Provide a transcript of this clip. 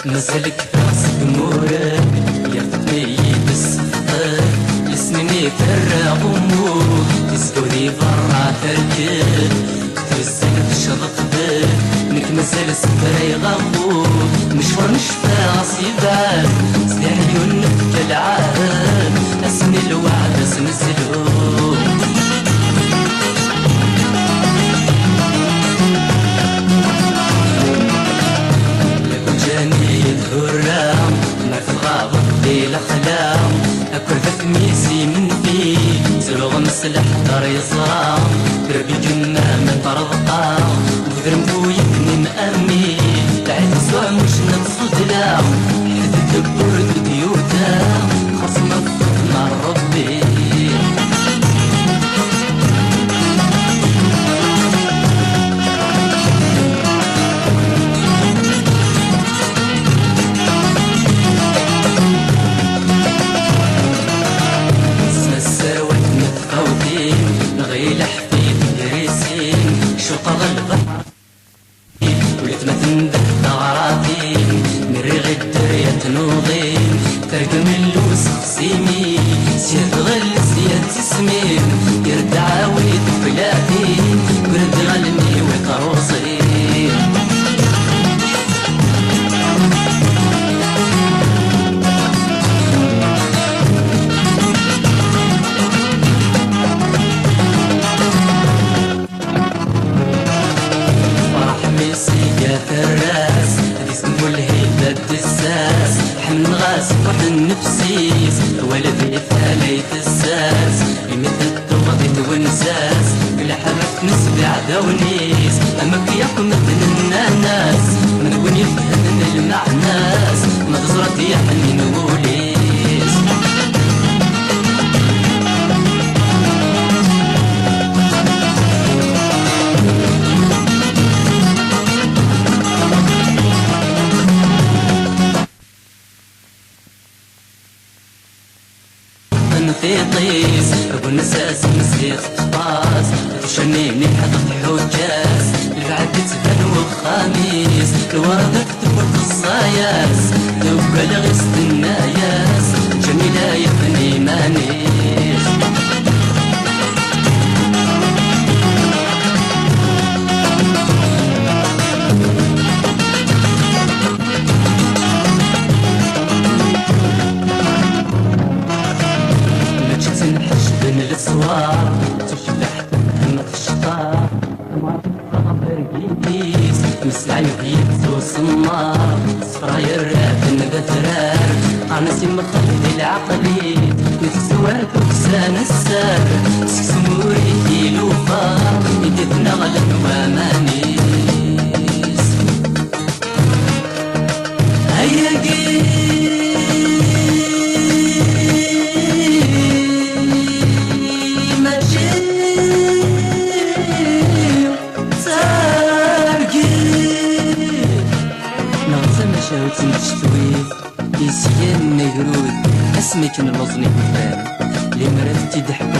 نزلك راس دمورك يرتقي بالصفر لسنيني فرع غمور تسكوني برا تركب تهزك تشرق بك نكمزل سفري غمور مشوار نشفى عصيبان سنين عيونك كالعالم اسني الوعد سنزلو الهرام ما في الغابة في الأحلام أكل بثميسي من فيه سلوغ مسلح دار يصام دربي جنة من طرضقا وذر مبويتني مأمي تعيد سوا مش نقصد لا حد الدبور ديوتا خصم مع ربي ترقم اللوسخ سيمي سياد غل سياد تسمين يرد عاود بلادين ورد غلني وقروصين فرح ميسيقى الراس اسمه الهيبة الدساس حمل غاس وحن نفسيس ولد يثالي تساس يمد الضغط ونساس بلا حرف نسبي عداونيس امك يحكم مثل الناس من وين يفهم المعناس ما تزرط يحني نقوليس في طيس ابو النساس مسيخ طاس تشني مني حطت حجاز البعد تبان وخاميس الورد تكتب الصاياس دوك لغست الناياس جني لا يفني مانيس الصوار تشبح همك الشطار ما تبقى برقيس مسلع يبيت وصمار صفرا يراب النبترار انا سيما خلي العقلي نتسوار كوكسان السار سكسموري كيلو فار يدفنا غدا وامانيس هيا قيل تشتوي يسيان مجرود اسمك نلوزني بفان لمرات تضحك